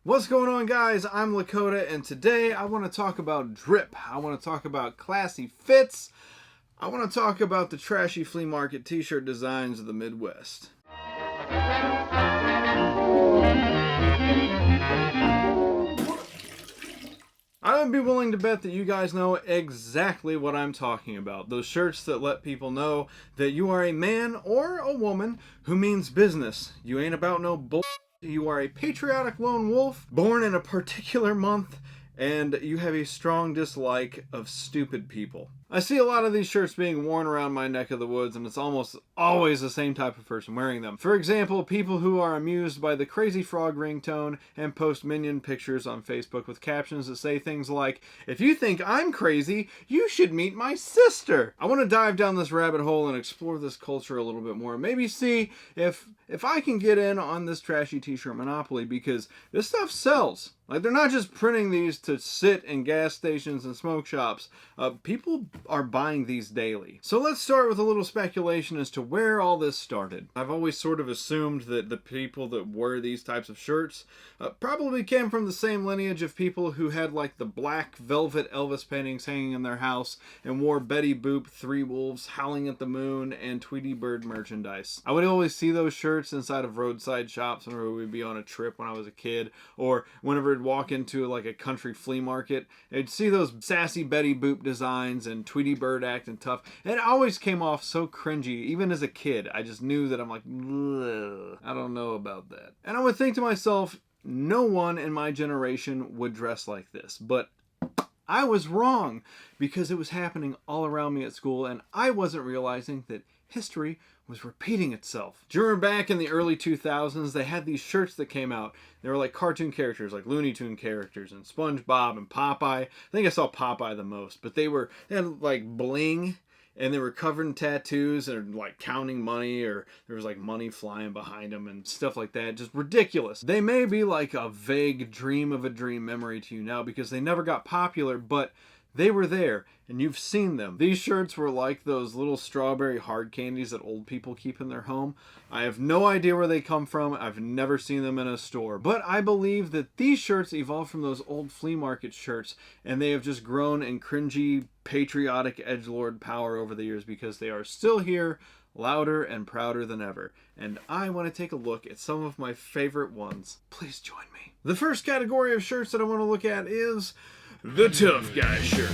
What's going on, guys? I'm Lakota, and today I want to talk about drip. I want to talk about classy fits. I want to talk about the trashy flea market t-shirt designs of the Midwest. I would be willing to bet that you guys know exactly what I'm talking about. Those shirts that let people know that you are a man or a woman who means business. You ain't about no bull. You are a patriotic lone wolf, born in a particular month, and you have a strong dislike of stupid people. I see a lot of these shirts being worn around my neck of the woods, and it's almost always the same type of person wearing them. For example, people who are amused by the Crazy Frog ringtone and post minion pictures on Facebook with captions that say things like, "If you think I'm crazy, you should meet my sister." I want to dive down this rabbit hole and explore this culture a little bit more. Maybe see if I can get in on this trashy t-shirt monopoly, because this stuff sells. Like, they're not just printing these to sit in gas stations and smoke shops. People are buying these daily. So let's start with a little speculation as to where all this started. I've always sort of assumed that the people that wear these types of shirts probably came from the same lineage of people who had like the black velvet Elvis paintings hanging in their house and wore Betty Boop, Three Wolves, Howling at the Moon, and Tweety Bird merchandise. I would always see those shirts inside of roadside shops whenever we'd be on a trip when I was a kid, or whenever I'd walk into like a country flea market. I'd see those sassy Betty Boop designs and Tweety Bird acting tough, and it always came off so cringy. Even as a kid, I just knew that I'm like, I don't know about that. And I would think to myself, no one in my generation would dress like this. But I was wrong, because it was happening all around me at school, and I wasn't realizing that history was repeating itself. Do you remember back in the early 2000s, they had these shirts that came out. They were like cartoon characters, like Looney Tune characters, and SpongeBob and Popeye. I think I saw Popeye the most, but they had like bling, and they were covered in tattoos and like counting money, or there was like money flying behind them and stuff like that. Just ridiculous. They may be like a vague dream of a dream memory to you now because they never got popular, but they were there, and you've seen them. These shirts were like those little strawberry hard candies that old people keep in their home. I have no idea where they come from. I've never seen them in a store. But I believe that these shirts evolved from those old flea market shirts, and they have just grown in cringy, patriotic edgelord power over the years, because they are still here, louder and prouder than ever. And I want to take a look at some of my favorite ones. Please join me. The first category of shirts that I want to look at is the tough guy shirt.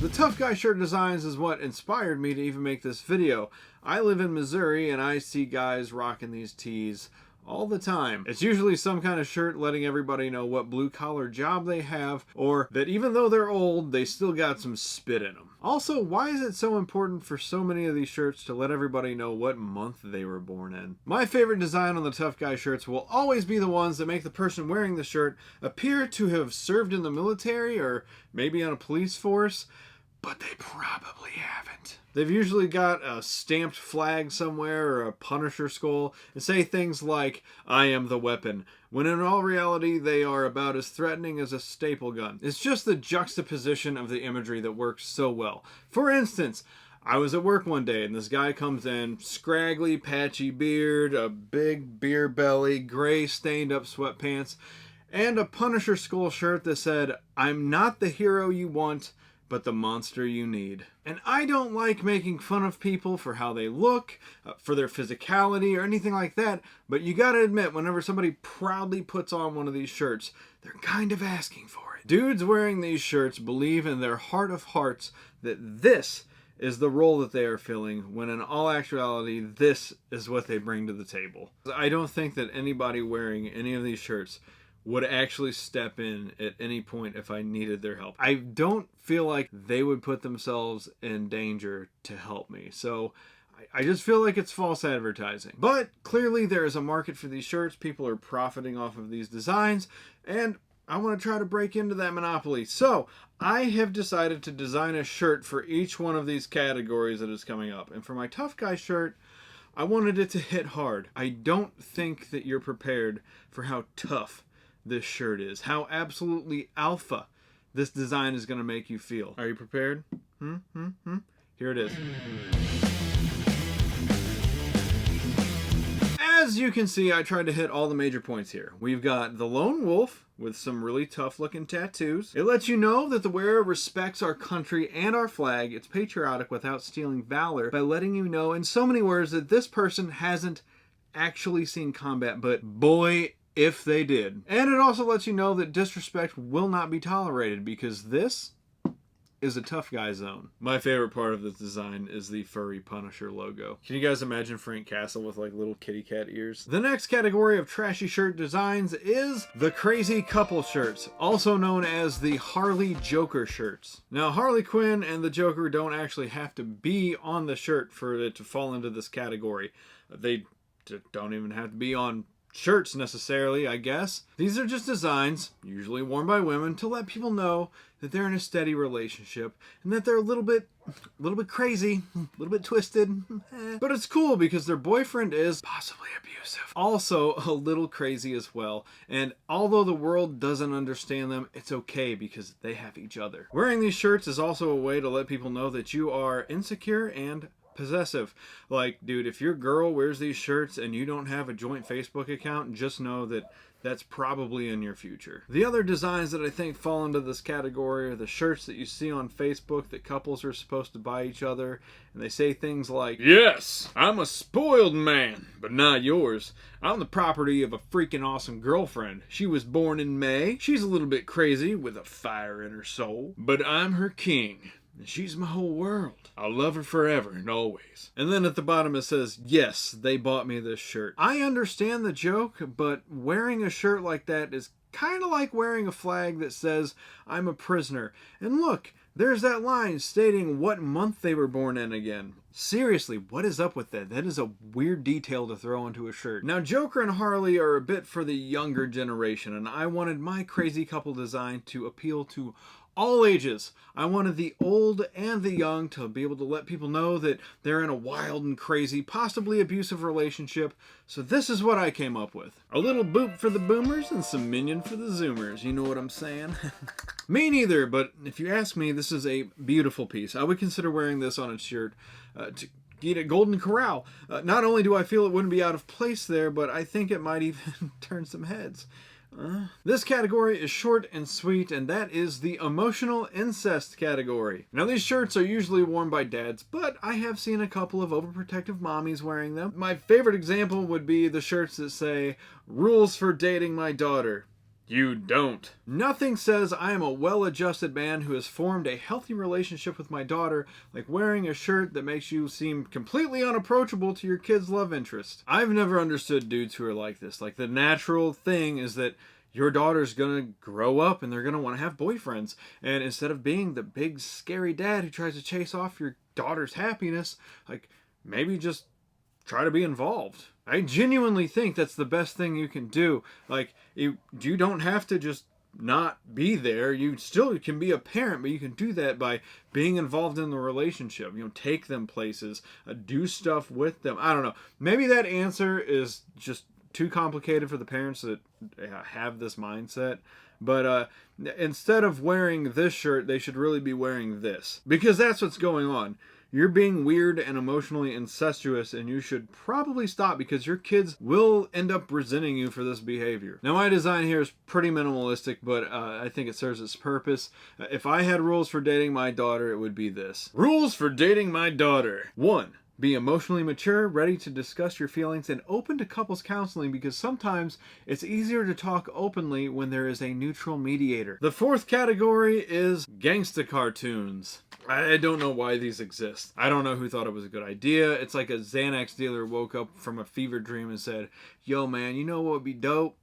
The tough guy shirt designs is what inspired me to even make this video. I live in Missouri, and I see guys rocking these tees all the time. It's usually some kind of shirt letting everybody know what blue-collar job they have, or that even though they're old, they still got some spit in them. Also, why is it so important for so many of these shirts to let everybody know what month they were born in? My favorite design on the tough guy shirts will always be the ones that make the person wearing the shirt appear to have served in the military, or maybe on a police force, but they probably haven't. They've usually got a stamped flag somewhere or a Punisher skull and say things like, "I am the weapon," when in all reality they are about as threatening as a staple gun. It's just the juxtaposition of the imagery that works so well. For instance, I was at work one day, and this guy comes in, scraggly, patchy beard, a big beer belly, gray stained up sweatpants, and a Punisher skull shirt that said, "I'm not the hero you want, but the monster you need." And I don't like making fun of people for how they look, for their physicality, or anything like that, but you gotta admit, whenever somebody proudly puts on one of these shirts, they're kind of asking for it. Dudes wearing these shirts believe in their heart of hearts that this is the role that they are filling, when in all actuality, this is what they bring to the table. I don't think that anybody wearing any of these shirts would actually step in at any point if I needed their help. I don't feel like they would put themselves in danger to help me. So I just feel like it's false advertising. But clearly there is a market for these shirts. People are profiting off of these designs, and I want to try to break into that monopoly. So I have decided to design a shirt for each one of these categories that is coming up. And for my tough guy shirt, I wanted it to hit hard. I don't think that you're prepared for how tough this shirt is, how absolutely alpha this design is going to make you feel. Are you prepared? Here it is. As you can see, I tried to hit all the major points here. We've got the lone wolf with some really tough looking tattoos. It lets you know that the wearer respects our country and our flag. It's patriotic without stealing valor by letting you know in so many words that this person hasn't actually seen combat, but boy, if they did. And it also lets you know that disrespect will not be tolerated, because this is a tough guy zone. My favorite part of this design is the furry Punisher logo. Can you guys imagine Frank Castle with like little kitty cat ears? The next category of trashy shirt designs is the crazy couple shirts, also known as the Harley Joker shirts. Now, Harley Quinn and the Joker don't actually have to be on the shirt for it to fall into this category. They don't even have to be on shirts necessarily, I guess. These are just designs, usually worn by women, to let people know that they're in a steady relationship and that they're a little bit crazy, a little bit twisted. But it's cool because their boyfriend is possibly abusive, also a little crazy as well. And although the world doesn't understand them, it's okay because they have each other. Wearing these shirts is also a way to let people know that you are insecure and possessive. Like, dude, if your girl wears these shirts and you don't have a joint Facebook account, just know that that's probably in your future. The other designs that I think fall into this category are the shirts that you see on Facebook that couples are supposed to buy each other, and they say things like, "Yes, I'm a spoiled man, but not yours. I'm the property of a freaking awesome girlfriend. She was born in May. She's a little bit crazy with a fire in her soul, but I'm her king. And she's my whole world. I'll love her forever and always." And then at the bottom it says, "Yes, they bought me this shirt." I understand the joke, but wearing a shirt like that is kind of like wearing a flag that says, "I'm a prisoner." And look, there's that line stating what month they were born in again. Seriously, what is up with that? That is a weird detail to throw into a shirt. Now, Joker and Harley are a bit for the younger generation, and I wanted my crazy couple design to appeal to all ages. I wanted the old and the young to be able to let people know that they're in a wild and crazy, possibly abusive relationship. So this is what I came up with. A little boop for the boomers and some minion for the zoomers. You know what I'm saying? Me neither, but if you ask me, this is a beautiful piece. I would consider wearing this on a shirt to eat at Golden Corral. Not only do I feel it wouldn't be out of place there, but I think it might even turn some heads. This category is short and sweet, and that is the emotional incest category. Now, these shirts are usually worn by dads, but I have seen a couple of overprotective mommies wearing them. My favorite example would be the shirts that say, "Rules for dating my daughter. You don't." Nothing says I am a well-adjusted man who has formed a healthy relationship with my daughter like wearing a shirt that makes you seem completely unapproachable to your kid's love interest. I've never understood dudes who are like this. Like, the natural thing is that your daughter's gonna grow up and they're gonna want to have boyfriends. And instead of being the big scary dad who tries to chase off your daughter's happiness, like, maybe just try to be involved. I genuinely think that's the best thing you can do. Like, you don't have to just not be there. You still can be a parent, but you can do that by being involved in the relationship. You know, take them places, do stuff with them. I don't know. Maybe that answer is just too complicated for the parents that have this mindset. But instead of wearing this shirt, they should really be wearing this. Because that's what's going on. You're being weird and emotionally incestuous, and you should probably stop because your kids will end up resenting you for this behavior. Now, my design here is pretty minimalistic, but I think it serves its purpose. If I had rules for dating my daughter, it would be this. Rules for dating my daughter. 1. Be emotionally mature, ready to discuss your feelings, and open to couples counseling, because sometimes it's easier to talk openly when there is a neutral mediator. The 4th category is gangsta cartoons. I don't know why these exist. I don't know who thought it was a good idea. It's like a Xanax dealer woke up from a fever dream and said, "Yo man, you know what would be dope?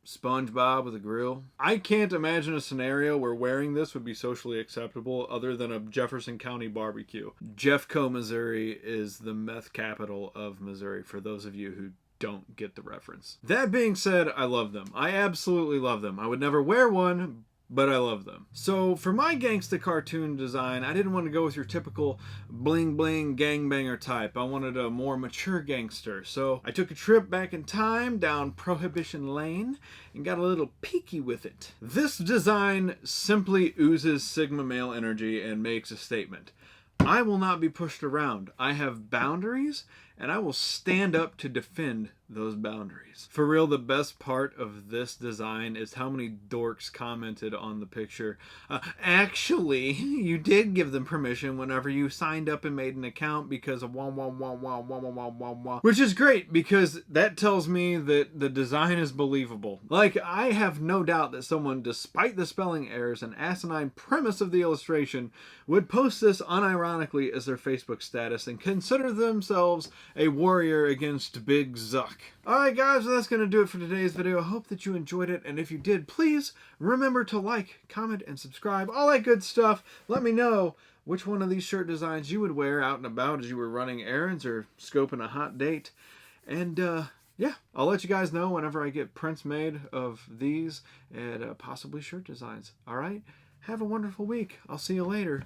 SpongeBob with a grill." I can't imagine a scenario where wearing this would be socially acceptable other than a Jefferson County barbecue. Jeffco, Missouri is the meth capital of Missouri, for those of you who don't get the reference. That being said, I love them. I absolutely love them. I would never wear one, but I love them. So for my gangsta cartoon design, I didn't want to go with your typical bling bling gangbanger type. I wanted a more mature gangster. So I took a trip back in time down Prohibition Lane and got a little peeky with it. This design simply oozes Sigma male energy and makes a statement. I will not be pushed around. I have boundaries, and I will stand up to defend those boundaries. For real, the best part of this design is how many dorks commented on the picture. Actually, you did give them permission whenever you signed up and made an account because of wah wah wah wah wah wah wah wah wah. Which is great, because that tells me that the design is believable. Like, I have no doubt that someone, despite the spelling errors and asinine premise of the illustration, would post this unironically as their Facebook status and consider themselves a warrior against Big Zuck. Alright guys, well, that's going to do it for today's video. I hope that you enjoyed it, and if you did, please remember to like, comment, and subscribe. All that good stuff. Let me know which one of these shirt designs you would wear out and about as you were running errands or scoping a hot date. And yeah, I'll let you guys know whenever I get prints made of these and possibly shirt designs. Alright? Have a wonderful week. I'll see you later.